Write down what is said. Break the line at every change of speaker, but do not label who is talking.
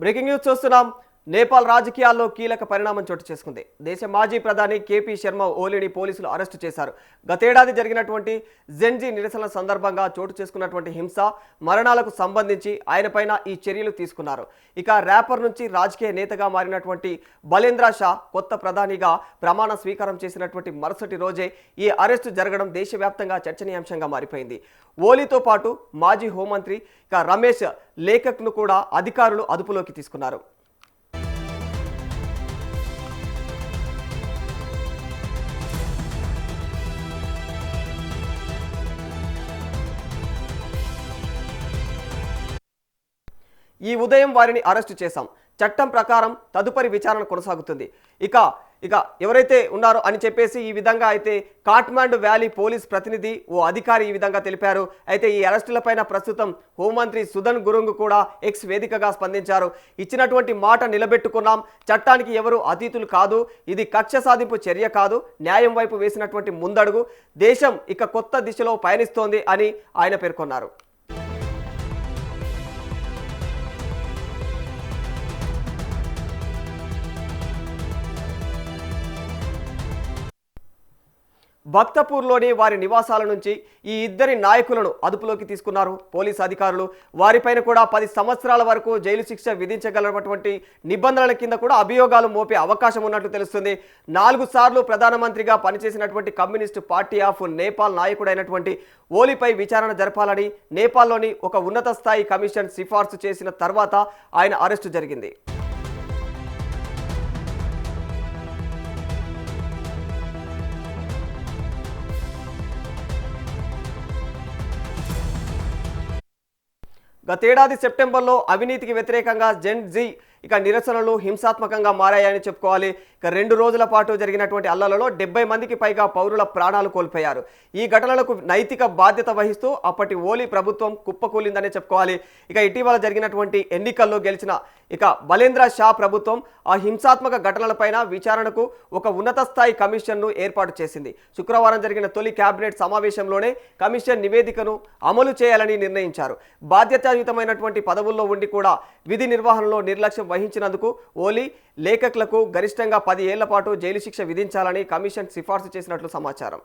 Breaking news చూస్తున్నాం. నేపాల్ రాజకీయాల్లో కీలక పరిణామం చోటు చేసుకుంది. దేశ మాజీ ప్రధాని కేపీ శర్మ ఓలీని పోలీసులు అరెస్టు చేశారు. గతేడాది జరిగినటువంటి జెన్జీ నిరసనల సందర్భంగా చోటు చేసుకున్నటువంటి హింస మరణాలకు సంబంధించి ఆయనపైన ఈ చర్యలు తీసుకున్నారు. ఇక ర్యాపర్ నుంచి రాజకీయ నేతగా మారినటువంటి బలేంద్ర షా కొత్త ప్రధానిగా ప్రమాణ స్వీకారం చేసినటువంటి మరుసటి రోజే ఈ అరెస్టు జరగడం దేశవ్యాప్తంగా చర్చనీయాంశంగా మారిపోయింది. ఓలీతో పాటు మాజీ హోంమంత్రి రమేష్ లేఖక్ను కూడా అధికారులు అదుపులోకి తీసుకున్నారు. ఈ ఉదయం వారిని అరెస్టు చేశాం. చట్టం ప్రకారం తదుపరి విచారణ కొనసాగుతుంది. ఇక ఎవరైతే ఉన్నారో అని చెప్పేసి ఈ విధంగా అయితే కాఠ్మండు వ్యాలీ పోలీస్ ప్రతినిధి ఓ అధికారి ఈ విధంగా తెలిపారు. అయితే ఈ అరెస్టులపైన ప్రస్తుతం హోంమంత్రి సుదన్ గురుంగ్ కూడా ఎక్స్ వేదికగా స్పందించారు. ఇచ్చినటువంటి మాట నిలబెట్టుకున్నాం. చట్టానికి ఎవరు అతీతులు కాదు. ఇది కక్ష సాధింపు చర్య కాదు. న్యాయం వైపు వేసినటువంటి ముందడుగు. దేశం ఇక కొత్త దిశలో పయనిస్తోంది అని ఆయన పేర్కొన్నారు. భక్తపూర్లోని వారి నివాసాల నుంచి ఈ ఇద్దరి నాయకులను అదుపులోకి తీసుకున్నారు పోలీసు అధికారులు. వారిపైన కూడా 10 సంవత్సరాల వరకు జైలు శిక్ష విధించగలటువంటి నిబంధనల కింద కూడా అభియోగాలు మోపే అవకాశం ఉన్నట్లు తెలుస్తుంది. 4 సార్లు ప్రధానమంత్రిగా పనిచేసినటువంటి కమ్యూనిస్టు పార్టీ ఆఫ్ నేపాల్ నాయకుడైనటువంటి ఓలీపై విచారణ జరపాలని నేపాల్లోని ఒక ఉన్నత స్థాయి కమిషన్ సిఫార్సు చేసిన తర్వాత ఆయన అరెస్టు జరిగింది. గతేడాది సెప్టెంబర్లో అవినీతికి వ్యతిరేకంగా జెన్జీ నిరసనలు హింసాత్మకంగా మారాయని చెప్పుకోవాలి. 2 రోజుల పాటు జరిగినటువంటి అల్లలలో 70 మందికి పైగా పౌరుల ప్రాణాలు కోల్పోయారు. ఈ ఘటనలకు నైతిక బాధ్యత వహిస్తూ అప్పటి ఓలీ ప్రభుత్వం కుప్పకూలిందనే చెప్పుకోవాలి. ఇటీవల జరిగినటువంటి ఎన్నికల్లో గెలిచిన బలేంద్ర షా ప్రభుత్వం ఆ హింసాత్మక ఘటనలపైన విచారణకు ఒక ఉన్నత స్థాయి కమిషన్ను ఏర్పాటు చేసింది. శుక్రవారం జరిగిన తొలి కేబినెట్ సమావేశంలోనే కమిషన్ నివేదికను అమలు చేయాలని నిర్ణయించారు. బాధ్యతాయుతమైనటువంటి పదవుల్లో ఉండి కూడా విధి నిర్వహణలో నిర్లక్ష్యం వహించినందుకు ఓలీ లేఖకులకు గరిష్టంగా 10 ఏళ్ల పాటు జైలు శిక్ష విధించాలని కమిషన్ సిఫార్సు చేసినట్లు సమాచారం.